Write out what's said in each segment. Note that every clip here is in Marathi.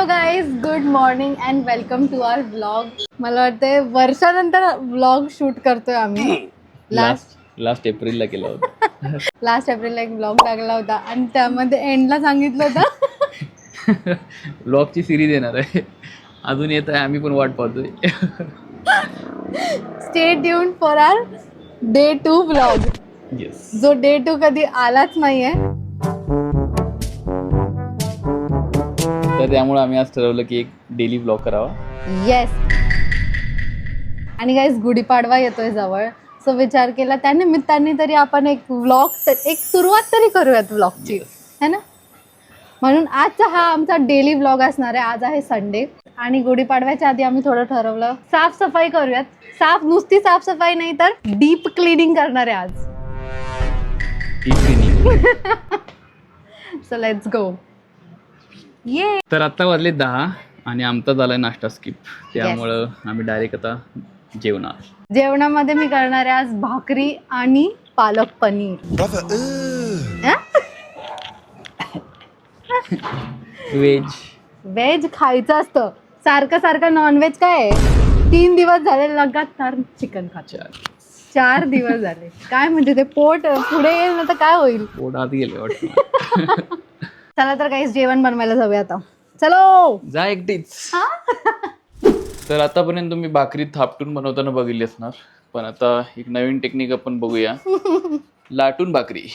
Hello guys, good morning and welcome to our vlog. मला वाटतंय वर्षानंतर व्लॉग शूट करतोय आम्ही. लास्ट एप्रिलला केला होता. लास्ट एप्रिलला एक व्लॉग टाकला होता आणि त्यामध्ये एंडला सांगितलं होतं व्लॉगची सिरीज येणार आहे, अजून येत आहे, आम्ही पण वाट पाहतोय. Stay tune for our day 2 vlog. Yes, जो डे 2 कधी आलाच नाहीये. तर त्यामुळे आम्ही आज ठरवलं की एक डेली व्लॉग करावा. येस. आणि गाईज गुढीपाडवा येतोय जवळ, सो विचार केला त्या निमित्ताने तरी आपण एक व्लॉग, एक सुरुवात तरी करूयात व्लॉगची, है ना. म्हणून आजचा हा आमचा डेली व्लॉग असणार आहे. आज आहे संडे आणि गुढीपाडव्याच्या आधी आम्ही थोडं ठरवलं साफसफाई करूयात. नुसती साफसफाई नाही तर डीप क्लिनिंग करणार आहे आज. So let's go. ये तर आता वाजले 10 आणि आमचा झालाय नाश्ता स्किप, त्यामुळं आम्ही डायरेक्ट आता जेवणार. जेवणामध्ये मी करणार आहे आज भाकरी आणि पालक पनीर. व्हेज खायचं असतं, सारखं सारखं नॉनव्हेज काय आहे. 3 दिवस झाले लगातार चिकन खातो. 4 दिवस झाले. काय म्हणजे ते पोट पुढे येईल ना तर काय होईल. पोट आत गेले वाटतं. चला तर काही जेवण बनवायला जाऊया आता. चलो जा एकटीच. तर आतापर्यंत तुम्ही भाकरी थापटून बनवताना बघितली असणार, पण आता एक नवीन टेक्निक आपण बघूया. लाटून भाकरी.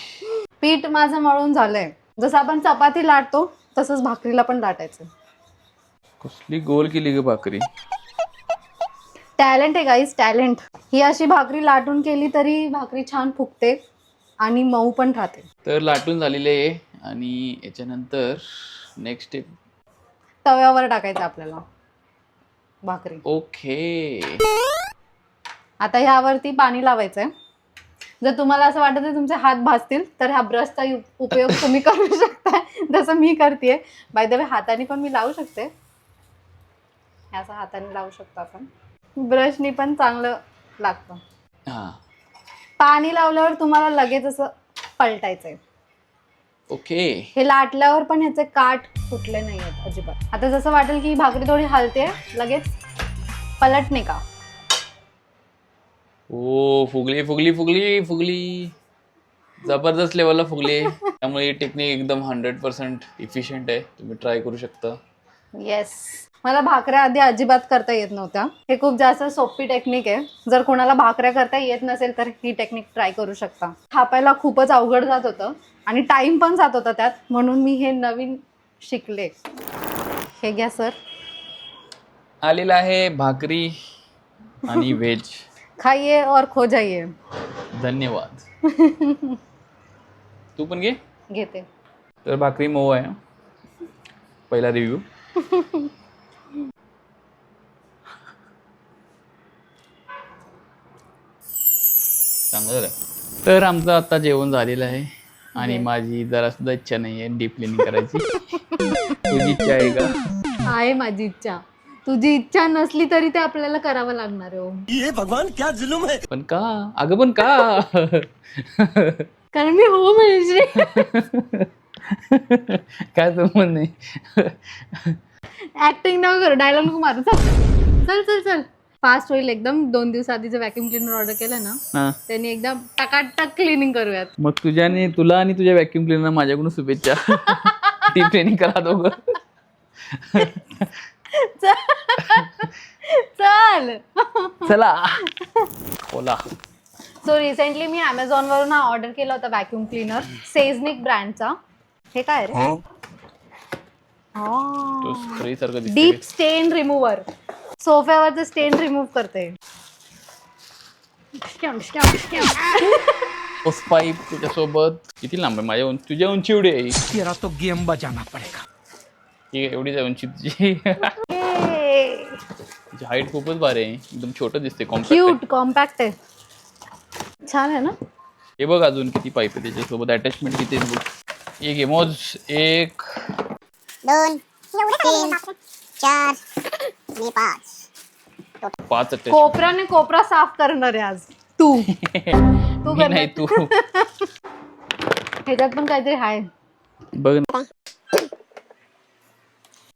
पीठ माझं मळून झालंय. जसं आपण चपाती लाटतो तसंच भाकरीला पण लाटायचं. कसली गोल केली ग भाकरी. टॅलेंट आहे गाईज, टॅलेंट. ही अशी भाकरी लाटून केली तरी भाकरी छान फुगते आणि मऊ पण राहते. तर लाटून झालेले आहे आणि याच्यानंतर नेक्स्ट स्टेप तव्यावर टाकायचं आपल्याला भाकरी. ओके. आता ह्यावरती पाणी लावायचंय. जर तुम्हाला असं वाटत आहे तुमचे हात भाजतील तर ह्या ब्रशचा उपयोग तुम्ही करू शकता, जसं मी करतेय. बाय द वे हाताने पण मी लावू शकते, असं हाताने लावू शकतो आपण. ब्रशनी पण चांगलं लागतं. हां, पाणी लावल्यावर तुम्हाला लगेच असं पलटायचंय. ओके. हे लाटल्यावर पण ह्याचे काठ फुटले नाही आहेत अजिबात. आता जसं वाटेल की भाकरी थोडी हलते, लगेच पलटणे का. ओ, फुगली फुगली फुगली फुगली, जबरदस्त लेवलला फुगली. त्यामुळे ही टेक्निक एकदम 100% इफिशियंट आहे, तुम्ही ट्राय करू शकता. येस. मला भाकऱ्या आधी अजिबात करता येत नव्हत्या. हे खूप जास्त सोपी टेक्निक आहे. जर कोणाला भाकऱ्या करता येत नसेल तर ही टेक्निक ट्राय करू शकता. थापायला खूपच अवघड जात होतं आणि टाइम पण जात होता त्यात, म्हणून मी हे नवीन शिकले. हे घ्या सर. आलेला आहे भाकरी आणि व्हेज. खाइए और खो जाइए. धन्यवाद. तू पण घे. घेते. तर भाकरी मऊ आहे. पहिला रिव्ह्यू. चांगलं झालं. तर आमचं आता जेवण झालेलं आहे आणि माझी जरा सुद्धा इच्छा नाही आहे डीप क्लिनिंग करायची. तुझी इच्छा आहे का? आहे माझी इच्छा. तुझी इच्छा नसली तरी ते आपल्याला करावं लागणार आहे. ये भगवान क्या जुलुम है. पण का अगं, पण का? कारण मी हो म्हणजे काय संबंध नाही. ऍक्टिंग नको करू, डायलॉग नको मारू. चल चल चल, फास्ट होईल एकदम. 2 दिवस आधी जे व्हॅक्यूम क्लिनर ऑर्डर केलं ना, त्यांनी एकदम टकाटक क्लिनिंग करूयात. मग तुला आणि तुझ्या व्हॅक्यूम क्लिनर माझ्याकडून शुभेच्छा. ती ट्रेनिंग करा दोघं. चल चला बोला. सो रिसेंटली मी Amazon वरून हा ऑर्डर केला होता व्हॅक्यूम क्लिनर, सेझनिक ब्रँडचा. हे काय रे? तो स्प्रे सारखं दिसतंय. डीप स्टेन रिमूव्हर. सोफ्यावरचं स्टेन रिमूव्ह करते. उस पाईप तुझ्यासोबत किती लांब आहे? माझ्या तुझ्या उंची एवढी आहे. तेरा तो गेम बजाना पडेगा. ठीक आहे, एवढीच आहे उंची तुझी. तुझी हाईट खूपच भारी आहे, एकदम छोटं दिसते. क्यूट कॉम्पॅक्ट आहे. छान आहे ना. हे बघ अजून किती पाईप आहे त्याच्यासोबत, अटॅचमेंट किती आहे बघ. एक आहे मोज. 1 2 3 4 आणि 5 attachment. कोपऱ्याने कोपरा साफ करणार आहे आज तू. तू मी नाही, तू. ह्याच्यात पण काहीतरी आहे बघ ना.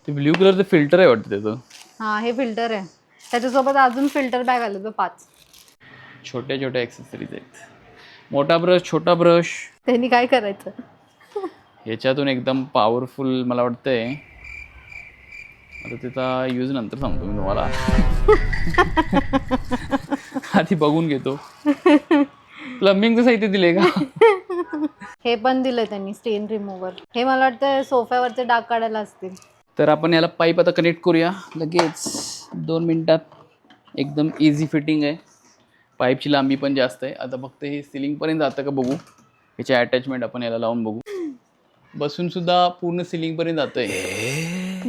ते ब्ल्यू कलरचं फिल्टर आहे वाटतं त्याचं. हा हे फिल्टर आहे, त्याच्यासोबत अजून फिल्टर बॅग आलं 5. छोट्या छोट्या ॲक्सेसरीज आहेत. मोठा ब्रश, छोटा ब्रश, त्यांनी काय करायचं. ह्याच्यातून एकदम पॉवरफुल मला वाटतंय. आता त्याचा यूज नंतर सांगतो मी तुम्हाला. आधी बघून घेतो. प्लंबिंगचं साहित्य दिले का? हे पण दिलंय त्यांनी स्टेन रिमूव्हर. हे मला वाटतं सोफ्यावरचे डाग काढायला असतील. तर आपण याला पाईप आता कनेक्ट करूया लगेच 2 मिनिटात. एकदम इझी फिटिंग आहे. पाईपची लांबी पण जास्त आहे. आता फक्त हे सिलिंगपर्यंत जातं का बघू. ह्याचे अटॅचमेंट आपण याला लावून बघू. बसून सुद्धा पूर्ण सिलिंगपर्यंत जातंय.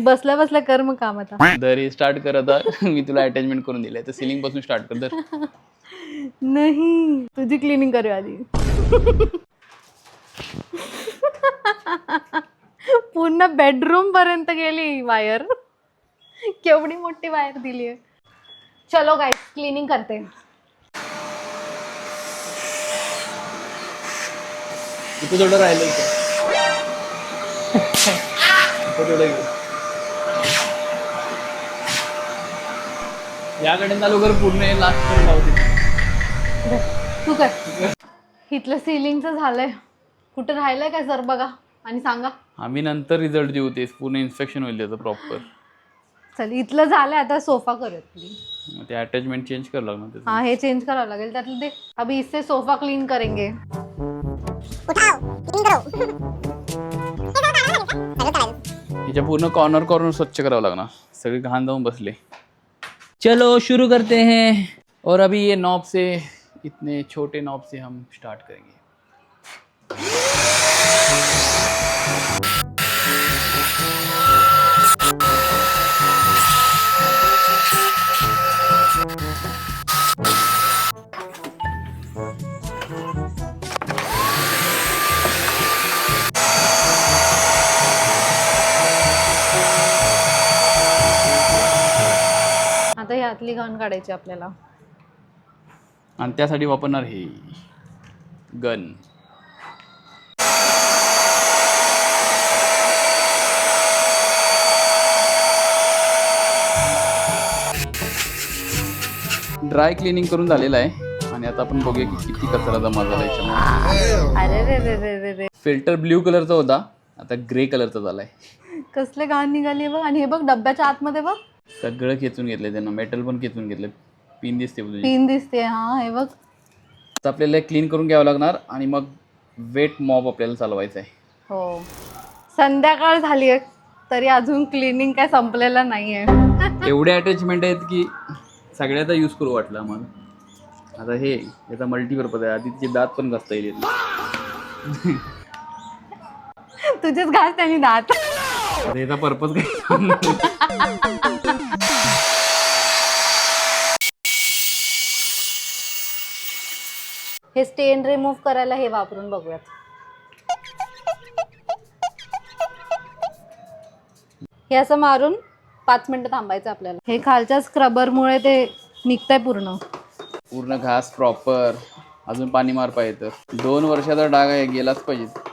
बसल्या बसल्या कर मग काम आता. दर हे स्टार्ट कर आता. मी तुला अटॅचमेंट करून दिलंय तर सिलिंग पासून स्टार्ट कर दर. नाही, तुझी क्लिनिंग करूया आधी. पूर्ण बेडरूम पर्यंत गेली वायर. केवढी मोठी वायर दिली आहे. चलो गाइस, क्लिनिंग करते. इथे थोडं राहिलं याकडे चालू कर पूर्ण लास्ट पर्यंत लावते. तू कर. इथलं सिलिंगचं झालंय. कुठं राहिलंय काय सर बघा आणि सांगा. आम्ही नंतर रिझल्ट देऊ. ते पूर्ण इन्स्पेक्शन होईल त्याचं प्रॉपर. चल इथलं झालंय, आता सोफा करूयात. ते अटॅचमेंट चेंज करावं लागणार त्याचं. हाँ हे चेंज करावं लागेल त्यातलं ते. अभी इससे सोफा क्लीन करेंगे. उठाओ, क्लीन करो. ह्याच्या पूर्ण कॉर्नर स्वच्छ करावं लागणार. सगळे घाण जाऊन बसले. चलो शुरू करते हैं. और अभी ये नॉब से, इतने छोटे नॉब से हम स्टार्ट करेंगे. आता ह्यातली घाण काढायची आपल्याला. आणि त्यासाठी वापरणार हे गन. ड्राय क्लिनिंग करून झालेलं आहे आणि आता आपण बघूया की किती कचरा जमा झाला याच्यामध्ये. अरे रे रे रे रे रे. फिल्टर ब्ल्यू कलरचा होता, आता ग्रे कलरचा झालाय. कसले घाण निघाली बघ. आणि हे बघ डब्याच्या आतमध्ये बघ सगळं खेचून घेतलंय त्यांना. मेटल पण खेचून घेतलं. पिन दिसते तुझी. पिन दिसते. हा हे बघ. तर आपल्याला क्लीन करून घ्यावं लागणार आणि मग वेट मॉप आपल्याला चालवायचं आहे. हो, संध्याकाळ झाली आहे तरी अजून क्लिनिंग काय संपलेलं नाहीये. एवढे अटॅचमेंट आहेत की सगळ्याचा यूज करू वाटलं आम्हाला. आता हे याचा मल्टीपर्पज आहे. आधी तिचे दात पण घासता येईल. तुझेच घास त्यांनी दात. आता याचा पर्पज काय. हे स्टेन रिमूव्ह करायला हे वापरून बघूयात. हे असं मारून 5 मिनिटं थांबायचं आपल्याला. हे खालच्या स्क्रबरमुळे ते निघतंय पूर्ण घास प्रॉपर. अजून पाणी मार पाहिजे तर 2 वर्षाचा डाग आहे, गेलाच पाहिजे.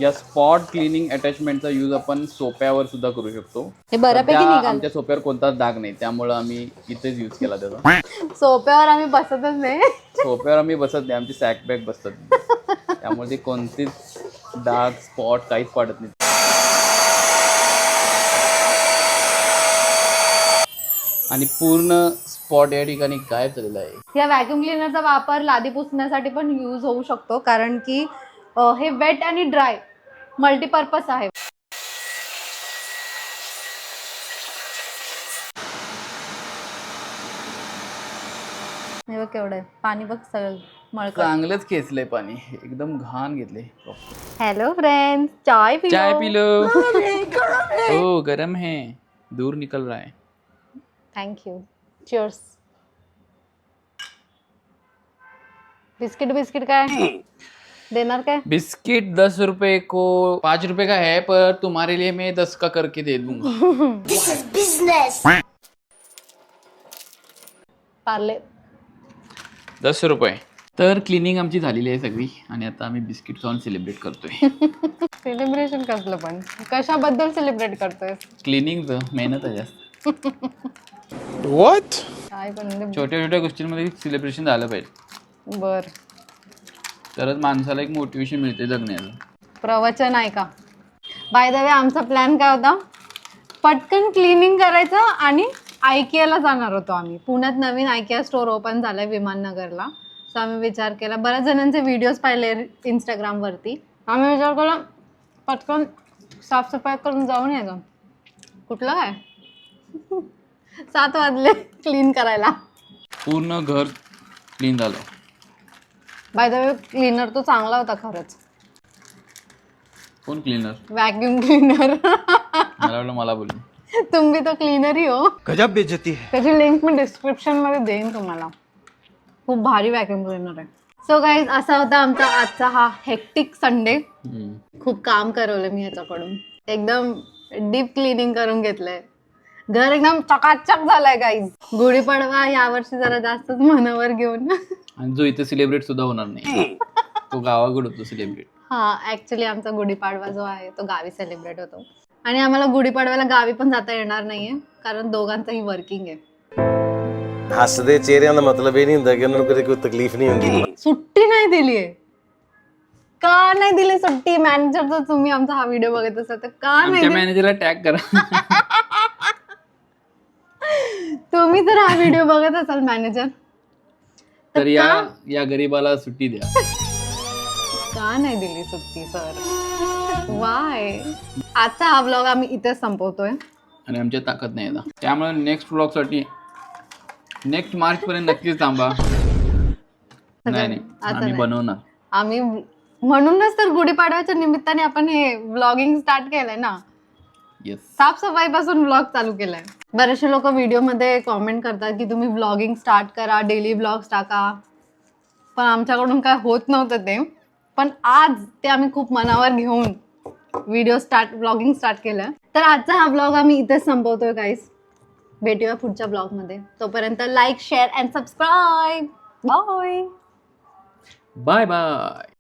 या स्पॉट क्लिनिंग अटॅचमेंटचा यूज आपण सोप्यावर सुद्धा करू शकतो. हे बऱ्यापैकी सध्या निघाल. आमच्या सोप्यावर कोणताच डाग नाही, त्यामुळे आम्ही इथेच यूज केला त्याचा. सोप्यावर आम्ही बसतच नाही. सोप्यावर आम्ही बसत नाही, आमची सॅक बॅग बसतात. त्यामुळे ते कोणतेच डाग स्पॉट काहीच पाडत नाही. आणि पूर्ण स्पॉट या ठिकाणी गायब झालेला आहे. या व्हॅक्यूम क्लिनरचा वापर लादी पुसण्यासाठी पण यूज होऊ शकतो, कारण की हे वेट आणि ड्राय मल्टीपर्पज आहे. हे बघ केवढं आहे पाणी. बघ सगळं मळकट. चांगलंच खेचलंय पाणी, एकदम घाण घेतले. हेलो फ्रेंड्स, चाय पी लो. हो गरम है, दूर निकल रहा है. थँक्यू. चिअर्स. बिस्किट काय देणार काय? बिस्किट 10 रुपए को 5 रुपए का है, पर तुम्हारे लिए मैं 10 का करके दे दूंगा. पार्ले 10 रुपए. तर क्लिनिंग आमची झालेली आहे सगळी आणि आता आम्ही बिस्किट खाऊन सेलिब्रेट करतोय. सेलिब्रेशन कसलं पण कशाबद्दल सेलिब्रेट करतोय? क्लिनिंगचं मेहनत आहे जास्त. What? काय पण म्हणजे छोट्या छोट्या गोष्टींमध्ये सेलिब्रेशन झालं पाहिजे, बर तरच माणसाला एक मोटिवेशन मिळते जगण्याचं. प्रवचन आहे का? बाय द वे आमचा प्लॅन काय होता, पटकन क्लिनिंग करायचं आणि आयकियाला जाणार होतो आम्ही. पुण्यात नवीन आयकिया स्टोर ओपन झालाय विमाननगरला. सो आम्ही विचार केला, बऱ्याच जणांचे व्हिडिओज पाहिले इंस्टाग्रामवरती. आम्ही विचार केला पटकन साफसफाई करून जाऊन यायचं. कुठलं काय 7 वाजले क्लीन करायला. पूर्ण घर क्लीन झालं. बाय द वे क्लीनर तो चांगला होता खरंच. कोण क्लीनर? Vacuum cleaner. मला वाटलं मला बोलून. तुम्ही तो क्लीनर ही हो. गजब बेइज्जती है. त्याची लिंक मी डिस्क्रिप्शन मध्ये देईन तुम्हाला. खूप भारी व्हॅक्युम क्लीनर आहे. सो गाईज असा होता आमचा आजचा हा हेक्टिक संडे. खूप काम करवलं मी ह्याच्याकडून. एकदम डीप क्लिनिंग करून घेतलंय. घर एकदम चकाचक झालंय गाईज. गुढीपाडवा यावर्षी जरा जास्तच मनावर घेऊन. आणि जो इथे सेलिब्रेट सुद्धा होणार नाही, तो गावाकडे होतो सेलिब्रेट. हा ऍक्च्युली आमचा गुढीपाडवा जो आहे तो गावी सेलिब्रेट होतो. आणि आम्हाला गुढीपाडव्याला गावी पण जाता येणार नाहीये कारण दोघांचंही वर्किंग आहे. हसदे चेहरे का मतलब ये नहीं होता कि उनको कोई तकलीफ नहीं होगी. सुट्टी नाही दिलीये. का नाही दिली सुट्टी? मॅनेजर जर तुम्ही आमचा हा व्हिडिओ बघत असाल तर का नाही आमच्या दिली? मॅनेजरला टॅग करा. तुम्ही जर हा व्हिडिओ बघत असाल मॅनेजर तर या गरीबाला सुट्टी द्या. का नाही दिली सुट्टी सर? वाय? आजचा हा ब्लॉग आम्ही इथेच संपवतोय. आणि आमच्या ताकद नाही आता, त्यामुळे नेक्स्ट ब्लॉग साठी नेक्स्ट मार्च पर्यंत नक्कीच थांबा. नाही आम्ही बनवणार. आम्ही म्हणूनच तर गुढीपाडव्याच्या निमित्ताने आपण हे व्लॉगिंग स्टार्ट केलंय ना. येस. साफसफाई पासून व्लॉग चालू केलाय. बरेचसे लोक व्हिडिओमध्ये कॉमेंट करतात की तुम्ही व्लॉगिंग स्टार्ट करा, डेली व्लॉग्स टाका. पण आमच्याकडून काय होत नव्हतं ते. पण आज ते आम्ही खूप मनावर घेऊन व्लॉगिंग स्टार्ट केलं. तर आजचा हा ब्लॉग आम्ही इथेच संपवतोय गाईस. भेटूया पुढच्या ब्लॉगमध्ये. तोपर्यंत like, share and subscribe. Bye bye bye.